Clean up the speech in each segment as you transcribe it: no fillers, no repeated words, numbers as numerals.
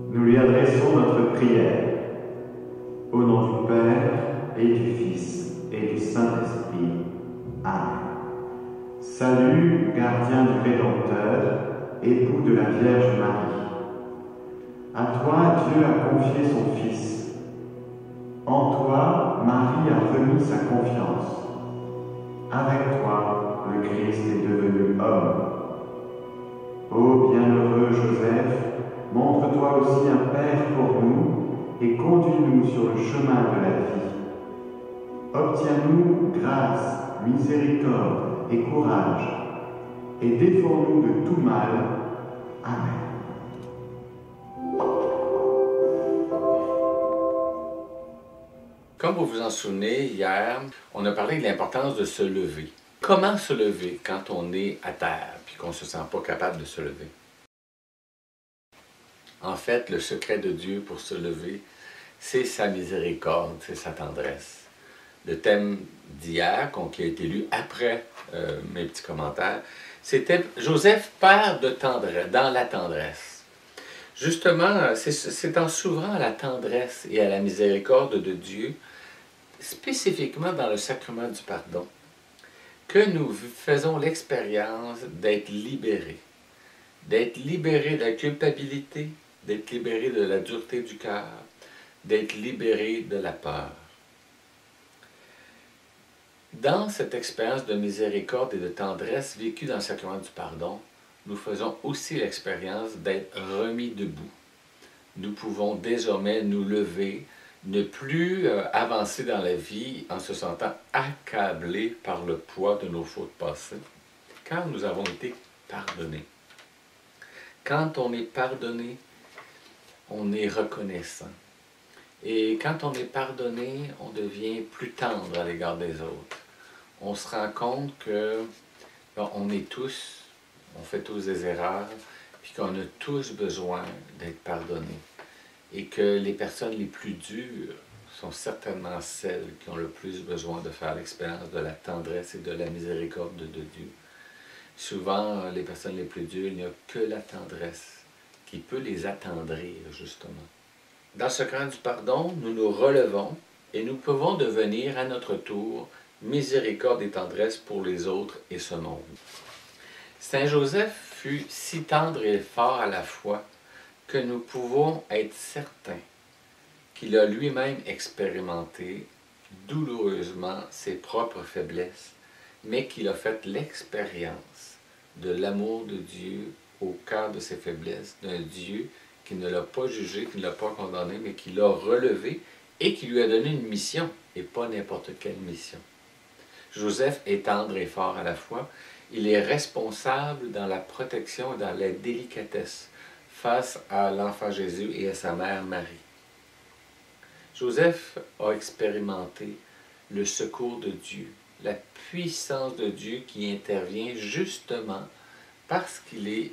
Nous lui adressons notre prière. Au nom du Père et du Fils et du Saint-Esprit. Amen. Salut, gardien du Rédempteur, époux de la Vierge Marie. À toi, Dieu a confié son Fils. En toi, Marie a remis sa confiance. Avec toi, le Christ est devenu homme. Ô bienheureux Joseph, montre-toi aussi un Père pour nous et conduis-nous sur le chemin de la vie. Obtiens-nous grâce, miséricorde et courage, et défends-nous de tout mal. Amen. Comme vous vous en souvenez, hier, on a parlé de l'importance de se lever. Comment se lever quand on est à terre puis qu'on ne se sent pas capable de se lever? En fait, le secret de Dieu pour se lever, c'est sa miséricorde, c'est sa tendresse. Le thème d'hier, qui a été lu après mes petits commentaires, c'était Joseph, père de tendresse, dans la tendresse. Justement, c'est en s'ouvrant à la tendresse et à la miséricorde de Dieu, spécifiquement dans le sacrement du pardon, que nous faisons l'expérience d'être libérés. D'être libérés de la culpabilité, d'être libérés de la dureté du cœur, d'être libérés de la peur. Dans cette expérience de miséricorde et de tendresse vécue dans le sacrement du pardon, nous faisons aussi l'expérience d'être remis debout. Nous pouvons désormais nous lever, ne plus avancer dans la vie en se sentant accablés par le poids de nos fautes passées, car nous avons été pardonnés. Quand on est pardonné, on est reconnaissant. Et quand on est pardonné, on devient plus tendre à l'égard des autres. On se rend compte que on est tous, on fait tous des erreurs, puis qu'on a tous besoin d'être pardonnés. Et que les personnes les plus dures sont certainement celles qui ont le plus besoin de faire l'expérience de la tendresse et de la miséricorde de Dieu. Souvent, les personnes les plus dures, il n'y a que la tendresse qui peut les attendrir, justement. Dans ce cran du pardon, nous nous relevons et nous pouvons devenir à notre tour miséricorde et tendresse pour les autres et ce monde. Saint Joseph fut si tendre et fort à la fois que nous pouvons être certains qu'il a lui-même expérimenté douloureusement ses propres faiblesses, mais qu'il a fait l'expérience de l'amour de Dieu au cœur de ses faiblesses, d'un Dieu qui ne l'a pas jugé, qui ne l'a pas condamné, mais qui l'a relevé et qui lui a donné une mission, et pas n'importe quelle mission. Joseph est tendre et fort à la fois. Il est responsable dans la protection et dans la délicatesse face à l'enfant Jésus et à sa mère Marie. Joseph a expérimenté le secours de Dieu, la puissance de Dieu qui intervient justement parce qu'il est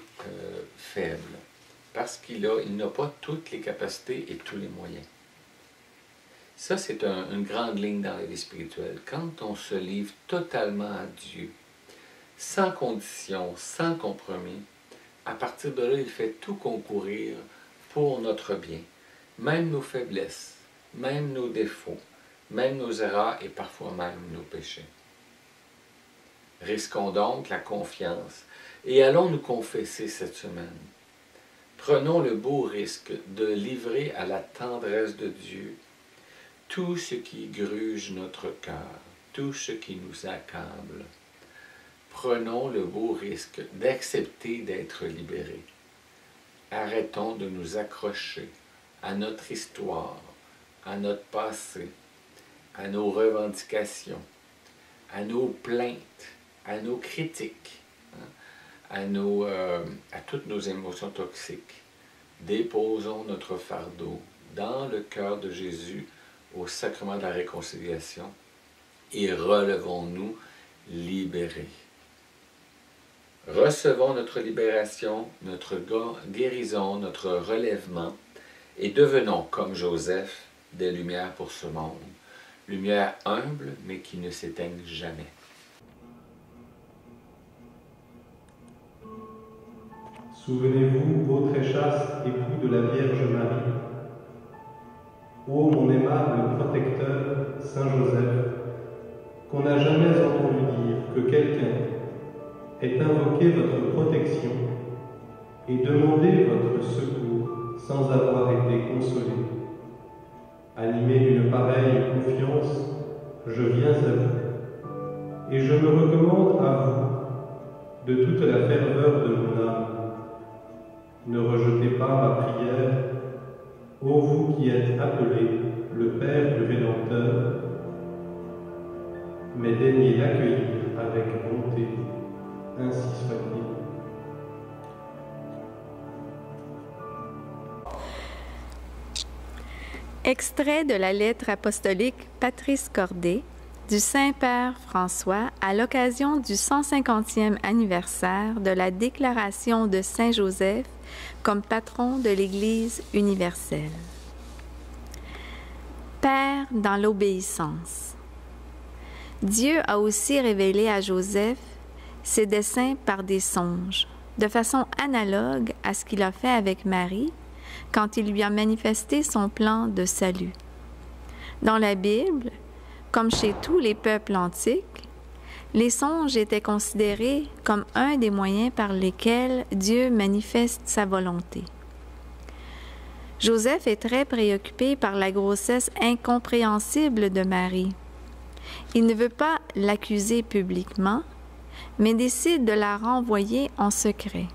faible, parce qu'il n'a pas toutes les capacités et tous les moyens. Ça, c'est une grande ligne dans la vie spirituelle. Quand on se livre totalement à Dieu, sans condition, sans compromis, à partir de là, il fait tout concourir pour notre bien. Même nos faiblesses, même nos défauts, même nos erreurs et parfois même nos péchés. Risquons donc la confiance et allons nous confesser cette semaine. Prenons le beau risque de livrer à la tendresse de Dieu tout ce qui gruge notre cœur, tout ce qui nous accable. Prenons le beau risque d'accepter d'être libérés. Arrêtons de nous accrocher à notre histoire, à notre passé, à nos revendications, à nos plaintes, à nos critiques, à toutes nos émotions toxiques. Déposons notre fardeau dans le cœur de Jésus au sacrement de la réconciliation et relevons-nous libérés. recevons notre libération, notre guérison, notre relèvement, et devenons, comme Joseph, des lumières pour ce monde. Lumière humble, mais qui ne s'éteignent jamais. Souvenez-vous, ô très chaste époux de la Vierge Marie, ô mon aimable protecteur, Saint Joseph, qu'on n'a jamais entendu dire que quelqu'un ait invoqué votre protection et demandé votre secours sans avoir été consolé. Animé d'une pareille confiance, je viens à vous, et je me recommande à vous de toute la ferveur de mon âme. Ne rejetez pas ma prière, ô vous qui êtes appelé le Père du Rédempteur, mais daignez l'accueillir avec bonté, ainsi soit-il. Extrait de la lettre apostolique Patrice Cordet du Saint-Père François à l'occasion du 150e anniversaire de la déclaration de Saint Joseph comme patron de l'Église universelle. Père dans l'obéissance. Dieu a aussi révélé à Joseph ses desseins par des songes, de façon analogue à ce qu'il a fait avec Marie quand il lui a manifesté son plan de salut. Dans la Bible, comme chez tous les peuples antiques, les songes étaient considérés comme un des moyens par lesquels Dieu manifeste sa volonté. Joseph est très préoccupé par la grossesse incompréhensible de Marie. Il ne veut pas l'accuser publiquement, mais décide de la renvoyer en secret.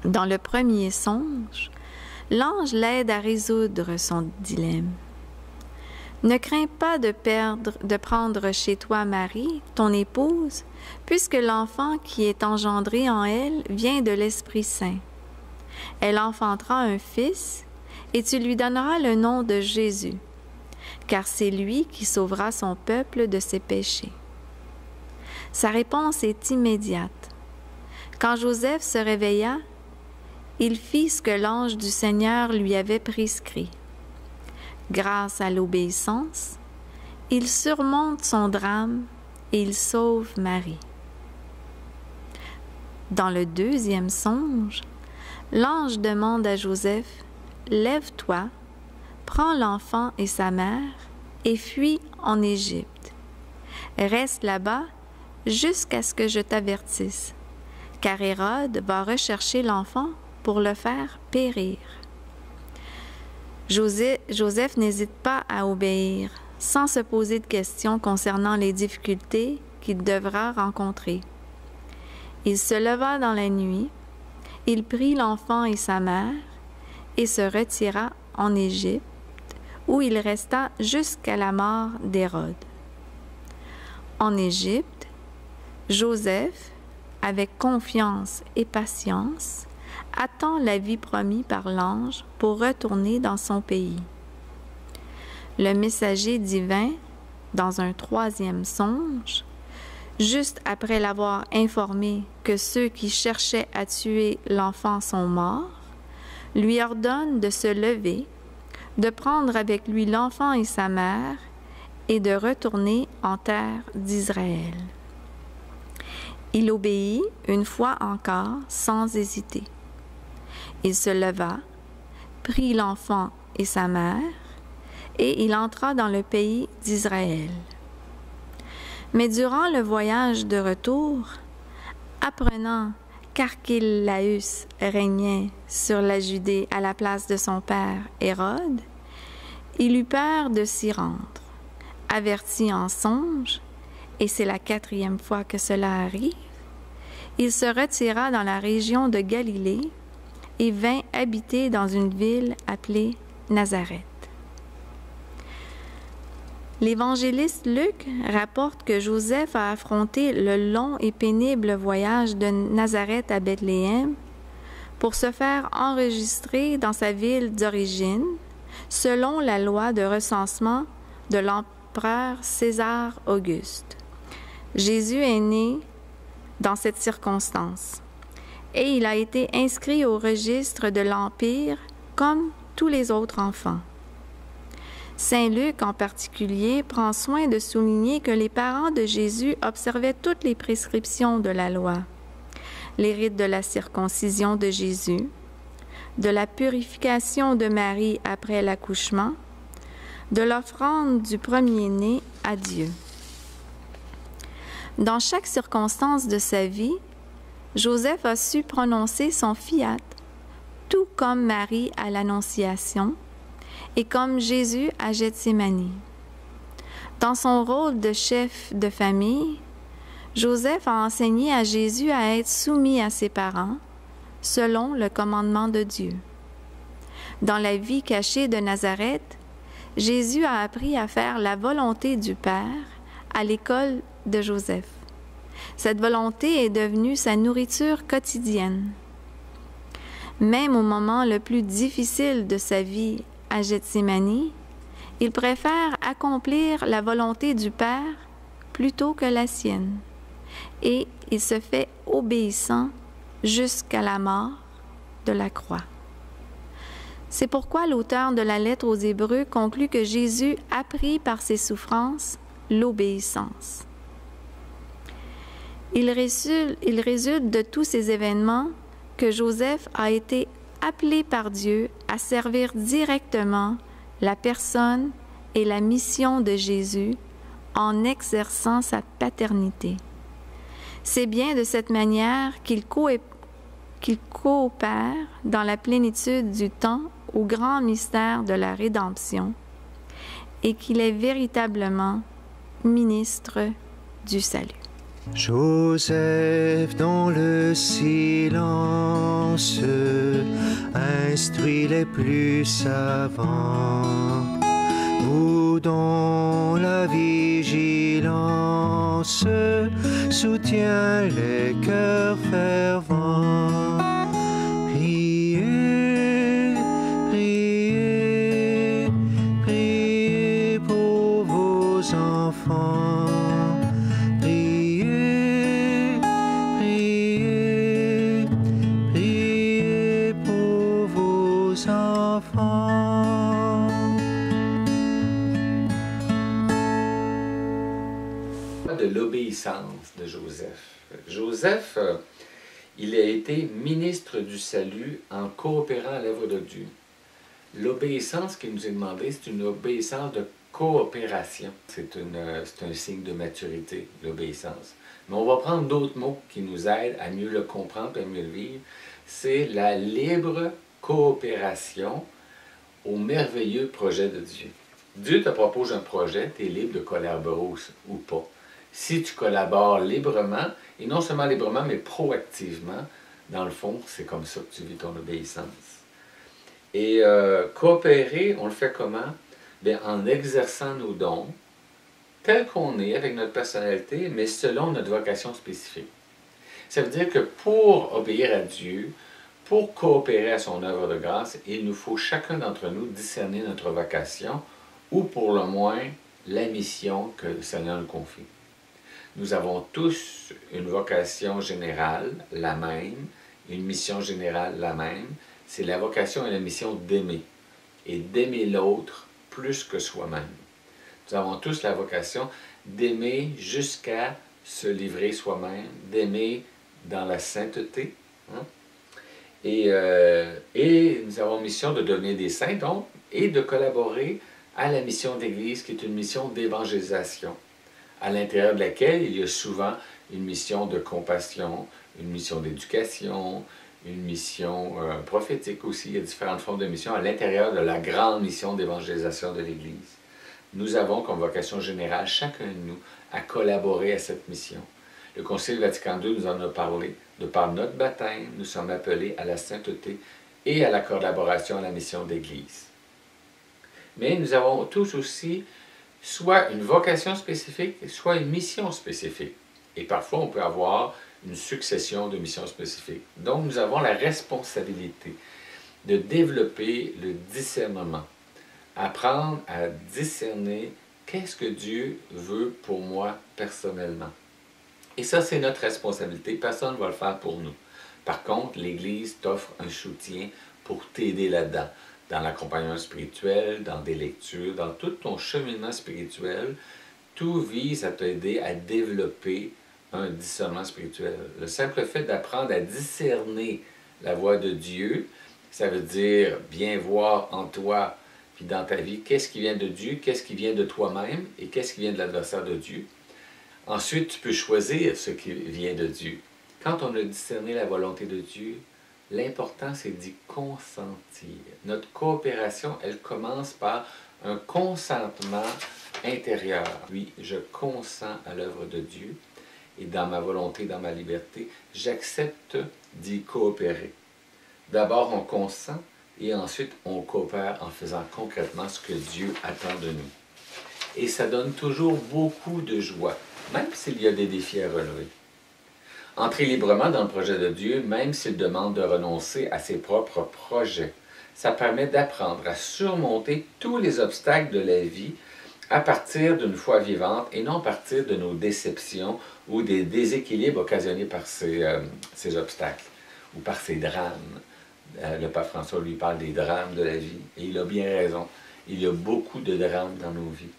Dans le premier songe, l'ange l'aide à résoudre son dilemme. Ne crains pas de prendre chez toi Marie, ton épouse, puisque l'enfant qui est engendré en elle vient de l'Esprit Saint. Elle enfantera un fils, et tu lui donneras le nom de Jésus, car c'est lui qui sauvera son peuple de ses péchés. Sa réponse est immédiate. Quand Joseph se réveilla, il fit ce que l'ange du Seigneur lui avait prescrit. Grâce à l'obéissance, il surmonte son drame et il sauve Marie. Dans le deuxième songe, l'ange demande à Joseph « Lève-toi, prends l'enfant et sa mère et fuis en Égypte. Reste là-bas jusqu'à ce que je t'avertisse, car Hérode va rechercher l'enfant pour le faire périr. » Joseph n'hésite pas à obéir, sans se poser de questions concernant les difficultés qu'il devra rencontrer. Il se leva dans la nuit, il prit l'enfant et sa mère et se retira en Égypte, où il resta jusqu'à la mort d'Hérode. En Égypte, Joseph, avec confiance et patience, attend la vie promise par l'ange pour retourner dans son pays. Le messager divin, dans un troisième songe, juste après l'avoir informé que ceux qui cherchaient à tuer l'enfant sont morts, lui ordonne de se lever, de prendre avec lui l'enfant et sa mère et de retourner en terre d'Israël. Il obéit une fois encore sans hésiter. Il se leva, prit l'enfant et sa mère, et il entra dans le pays d'Israël. Mais durant le voyage de retour, apprenant qu'Archélaüs régnait sur la Judée à la place de son père Hérode, il eut peur de s'y rendre. Averti en songe, et c'est la 4e fois que cela arrive, il se retira dans la région de Galilée et vint habiter dans une ville appelée Nazareth. L'évangéliste Luc rapporte que Joseph a affronté le long et pénible voyage de Nazareth à Bethléem pour se faire enregistrer dans sa ville d'origine, selon la loi de recensement de l'empereur César Auguste. Jésus est né dans cette circonstance. Et il a été inscrit au registre de l'Empire comme tous les autres enfants. Saint Luc, en particulier, prend soin de souligner que les parents de Jésus observaient toutes les prescriptions de la loi, les rites de la circoncision de Jésus, de la purification de Marie après l'accouchement, de l'offrande du premier-né à Dieu. Dans chaque circonstance de sa vie, Joseph a su prononcer son fiat, tout comme Marie à l'Annonciation et comme Jésus à Gethsémani. Dans son rôle de chef de famille, Joseph a enseigné à Jésus à être soumis à ses parents, selon le commandement de Dieu. Dans la vie cachée de Nazareth, Jésus a appris à faire la volonté du Père à l'école de Joseph. Cette volonté est devenue sa nourriture quotidienne. Même au moment le plus difficile de sa vie à Gethsémani, il préfère accomplir la volonté du Père plutôt que la sienne. Et il se fait obéissant jusqu'à la mort de la croix. C'est pourquoi l'auteur de la lettre aux Hébreux conclut que Jésus apprit par ses souffrances l'obéissance. Il résulte de tous ces événements que Joseph a été appelé par Dieu à servir directement la personne et la mission de Jésus en exerçant sa paternité. C'est bien de cette manière qu'il coopère dans la plénitude du temps au grand mystère de la rédemption et qu'il est véritablement ministre du salut. Joseph dans le silence instruit les plus savants, vous dans la vigilance soutient les cœurs fervents. Priez, priez, priez pour vos enfants. De l'obéissance de Joseph. Joseph, il a été ministre du salut en coopérant à l'œuvre de Dieu. L'obéissance qui nous est demandée, c'est une obéissance de coopération. C'est un signe de maturité, l'obéissance. Mais on va prendre d'autres mots qui nous aident à mieux le comprendre et à mieux le vivre. C'est la libre coopération au merveilleux projet de Dieu. Dieu te propose un projet, tu es libre de collaborer ou pas. Si tu collabores librement, et non seulement librement, mais proactivement, dans le fond, c'est comme ça que tu vis ton obéissance. Et coopérer, on le fait comment? Bien, en exerçant nos dons, tel qu'on est, avec notre personnalité, mais selon notre vocation spécifique. Ça veut dire que pour obéir à Dieu, pour coopérer à son œuvre de grâce, il nous faut chacun d'entre nous discerner notre vocation, ou pour le moins, la mission que le Seigneur nous confie. Nous avons tous une vocation générale, la même, une mission générale, la même. C'est la vocation et la mission d'aimer, et d'aimer l'autre plus que soi-même. Nous avons tous la vocation d'aimer jusqu'à se livrer soi-même, d'aimer dans la sainteté. Hein? Et nous avons mission de devenir des saints, donc, et de collaborer à la mission d'Église, qui est une mission d'évangélisation, à l'intérieur de laquelle il y a souvent une mission de compassion, une mission d'éducation, une mission prophétique aussi. Il y a différentes formes de mission à l'intérieur de la grande mission d'évangélisation de l'Église. Nous avons comme vocation générale, chacun de nous, à collaborer à cette mission. Le Concile Vatican II nous en a parlé. De par notre baptême, nous sommes appelés à la sainteté et à la collaboration à la mission d'Église. Mais nous avons tous aussi soit une vocation spécifique, soit une mission spécifique. Et parfois, on peut avoir une succession de missions spécifiques. Donc, nous avons la responsabilité de développer le discernement. Apprendre à discerner qu'est-ce que Dieu veut pour moi personnellement. Et ça, c'est notre responsabilité. Personne ne va le faire pour nous. Par contre, l'Église t'offre un soutien pour t'aider là-dedans. Dans l'accompagnement spirituel, dans des lectures, dans tout ton cheminement spirituel, tout vise à t'aider à développer un discernement spirituel. Le simple fait d'apprendre à discerner la voix de Dieu, ça veut dire bien voir en toi puis dans ta vie qu'est-ce qui vient de Dieu, qu'est-ce qui vient de toi-même et qu'est-ce qui vient de l'adversaire de Dieu. Ensuite, tu peux choisir ce qui vient de Dieu. Quand on a discerné la volonté de Dieu, l'important, c'est d'y consentir. Notre coopération, elle commence par un consentement intérieur. Oui, je consens à l'œuvre de Dieu et dans ma volonté, dans ma liberté, j'accepte d'y coopérer. D'abord, on consent et ensuite, on coopère en faisant concrètement ce que Dieu attend de nous. Et ça donne toujours beaucoup de joie, même s'il y a des défis à relever. Entrer librement dans le projet de Dieu, même s'il demande de renoncer à ses propres projets. Ça permet d'apprendre à surmonter tous les obstacles de la vie à partir d'une foi vivante et non à partir de nos déceptions ou des déséquilibres occasionnés par ces obstacles ou par ces drames. Le pape François lui parle des drames de la vie et il a bien raison. Il y a beaucoup de drames dans nos vies.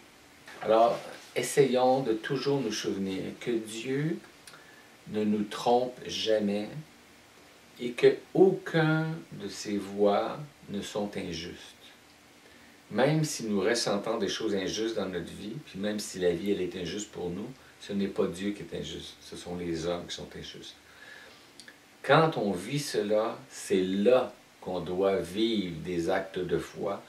Alors, essayons de toujours nous souvenir que Dieu ne nous trompe jamais et qu'aucun de ses voies ne sont injustes. Même si nous ressentons des choses injustes dans notre vie, puis même si la vie elle est injuste pour nous, ce n'est pas Dieu qui est injuste, ce sont les hommes qui sont injustes. Quand on vit cela, c'est là qu'on doit vivre des actes de foi,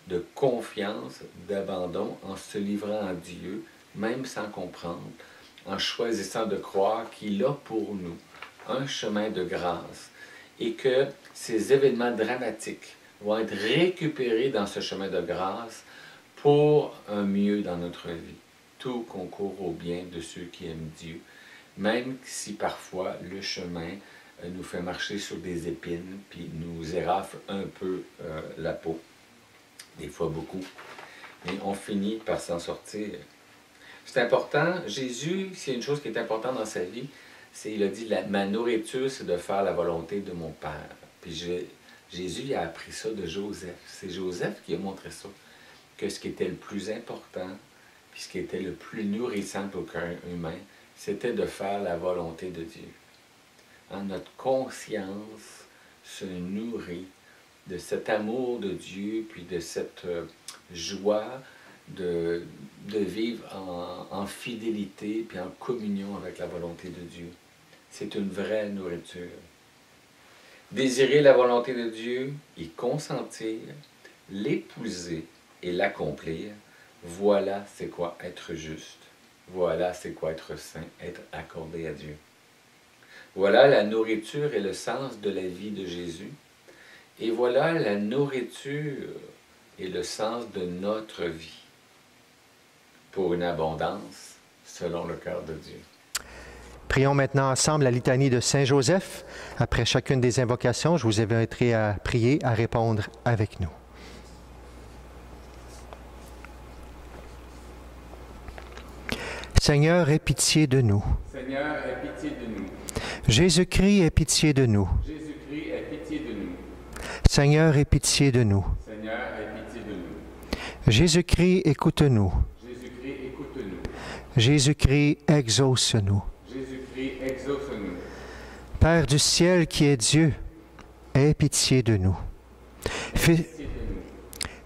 de confiance, d'abandon, en se livrant à Dieu, même sans comprendre, en choisissant de croire qu'il a pour nous un chemin de grâce et que ces événements dramatiques vont être récupérés dans ce chemin de grâce pour un mieux dans notre vie. Tout concourt au bien de ceux qui aiment Dieu, même si parfois le chemin nous fait marcher sur des épines puis nous érafle un peu la peau, des fois beaucoup, mais on finit par s'en sortir. C'est important, Jésus, s'il y a une chose qui est importante dans sa vie, c'est, il a dit, ma nourriture, c'est de faire la volonté de mon Père. Puis Jésus il a appris ça de Joseph. C'est Joseph qui a montré ça, que ce qui était le plus important, puis ce qui était le plus nourrissant pour le cœur humain, c'était de faire la volonté de Dieu. Hein, notre conscience se nourrit de cet amour de Dieu, puis de cette joie de vivre en fidélité puis en communion avec la volonté de Dieu. C'est une vraie nourriture. Désirer la volonté de Dieu, y consentir, l'épouser et l'accomplir, voilà c'est quoi être juste. Voilà c'est quoi être saint, être accordé à Dieu. Voilà la nourriture et le sens de la vie de Jésus. Et voilà la nourriture et le sens de notre vie, pour une abondance selon le cœur de Dieu. Prions maintenant ensemble la litanie de Saint Joseph. Après chacune des invocations, je vous inviterai à prier, à répondre avec nous. Seigneur, aie pitié de nous. Seigneur, aie pitié de nous. Jésus-Christ, aie pitié de nous. Jésus-Christ, aie pitié de nous. Seigneur, aie pitié de nous. Seigneur, aie pitié de nous. Jésus-Christ, écoute-nous. Jésus-Christ, écoute-nous. Jésus-Christ, exauce-nous. Jésus-Christ, exauce-nous. Père du ciel qui est Dieu, aie pitié de nous.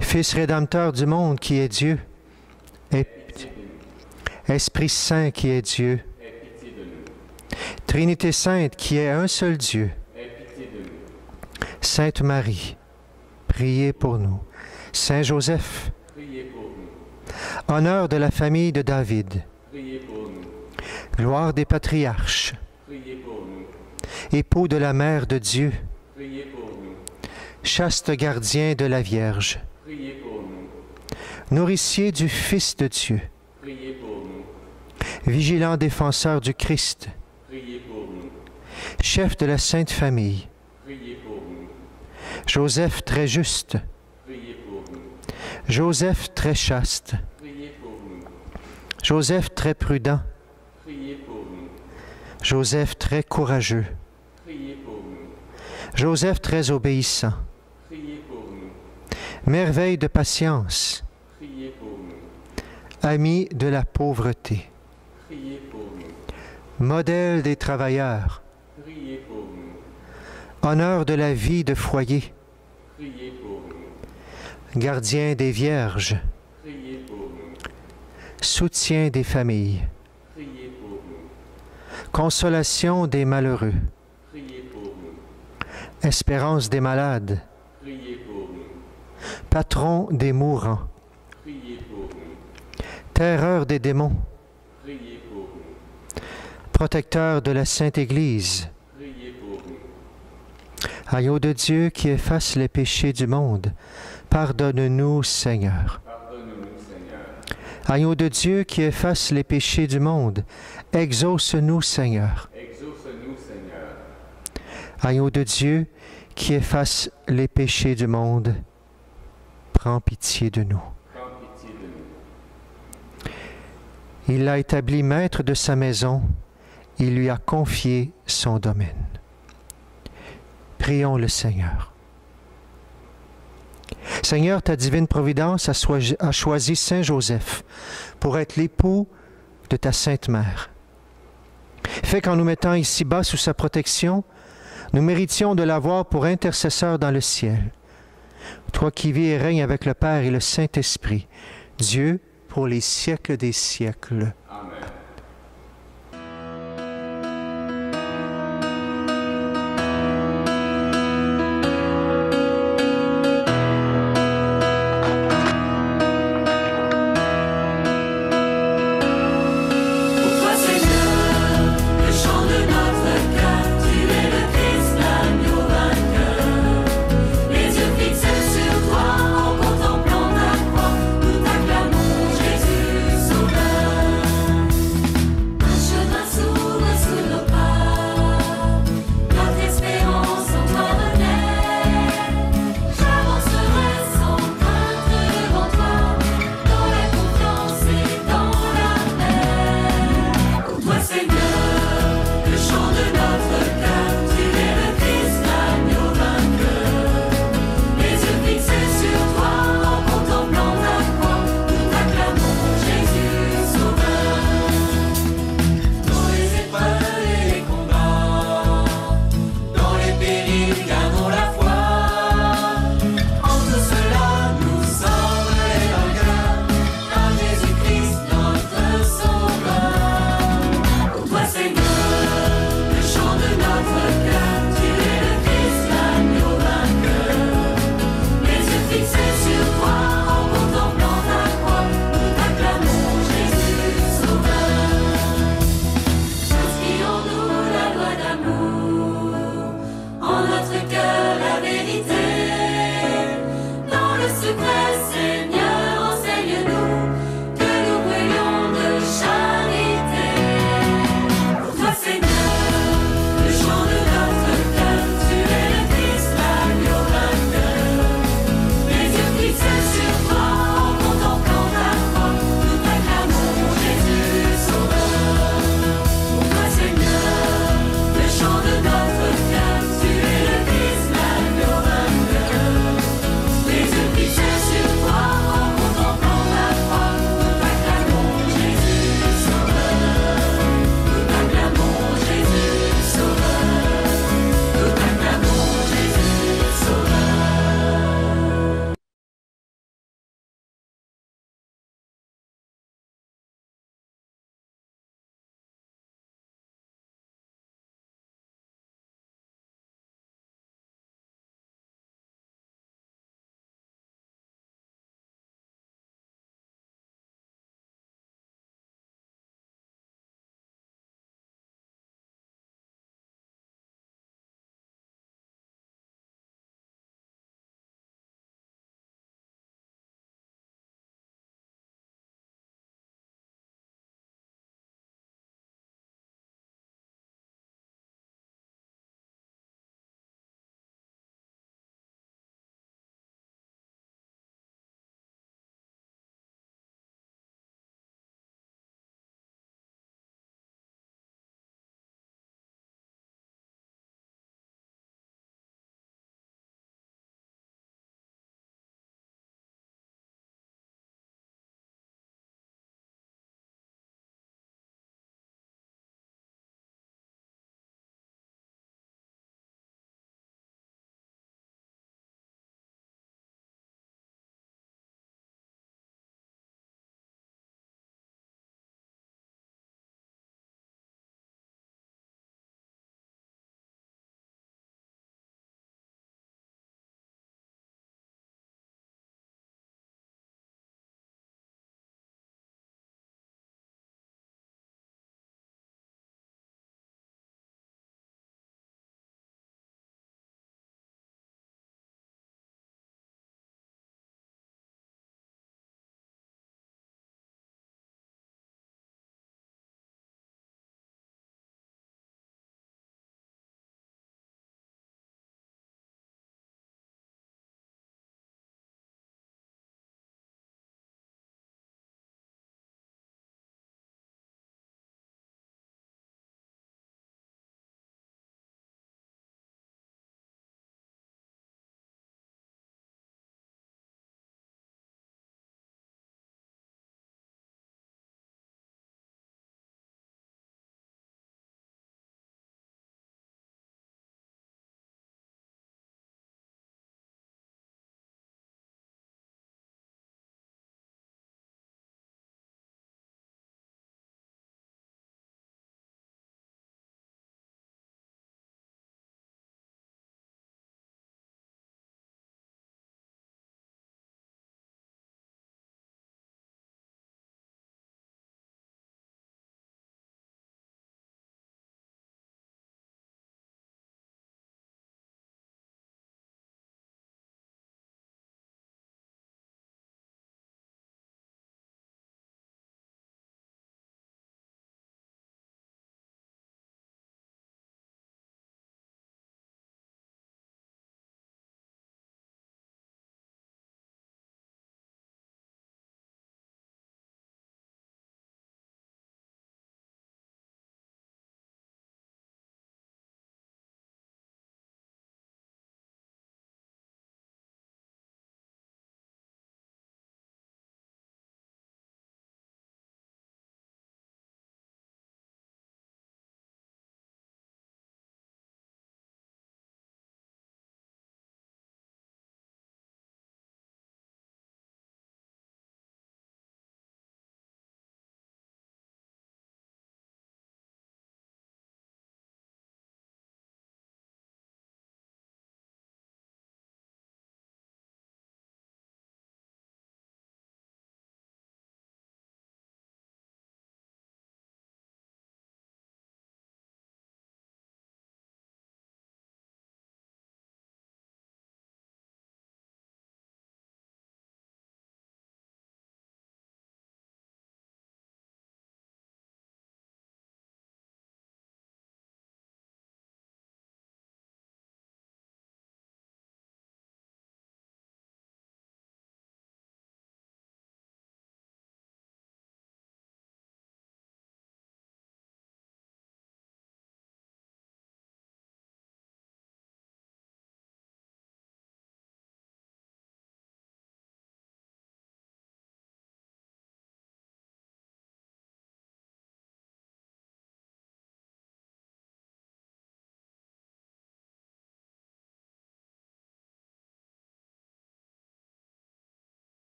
Fils rédempteur du monde qui est Dieu, aie pitié de nous. Esprit Saint qui est Dieu, aie pitié de nous. Trinité Sainte qui est un seul Dieu, aie pitié de nous. Sainte Marie, priez pour nous. Saint Joseph, Priez pour nous. honneur de la famille de David, Priez pour nous. gloire des patriarches, Priez pour nous. époux de la Mère de Dieu, Priez pour nous. chaste gardien de la Vierge, Priez pour nous. nourricier du Fils de Dieu, Priez pour nous. vigilant défenseur du Christ, Priez pour nous. chef de la Sainte Famille, Priez pour nous. Joseph très juste, Priez pour nous. Joseph très chaste, Priez pour nous. Joseph très prudent, Priez pour nous. Joseph très courageux. Priez pour nous. Joseph très obéissant. Priez pour nous. Merveille de patience. Priez pour nous. Ami de la pauvreté. Priez pour nous. Modèle des travailleurs. Priez pour nous. Honneur de la vie de foyer. Priez pour nous. Gardien des vierges. Priez pour nous. Soutien des familles. Priez pour nous. Consolation des malheureux. Priez pour nous. Espérance des malades. Priez pour nous. Patron des mourants. Priez pour nous. Terreur des démons. Priez pour nous. Protecteur de la Sainte Église. Priez pour nous. Agneau de Dieu qui efface les péchés du monde, pardonne-nous, Seigneur. Pardonne-nous, Seigneur. Agneau de Dieu qui efface les péchés du monde, exauce-nous, Seigneur. Exauce-nous, Seigneur. Agneau de Dieu qui efface les péchés du monde, prends pitié de nous. Prends pitié de nous. Il l'a établi maître de sa maison, il lui a confié son domaine. Prions le Seigneur. Seigneur, ta divine providence a choisi Saint Joseph pour être l'époux de ta Sainte Mère. Fais qu'en nous mettant ici-bas sous sa protection, nous méritions de l'avoir pour intercesseur dans le ciel. Toi qui vis et règnes avec le Père et le Saint-Esprit, Dieu pour les siècles des siècles. Amen. Jésus sauveur.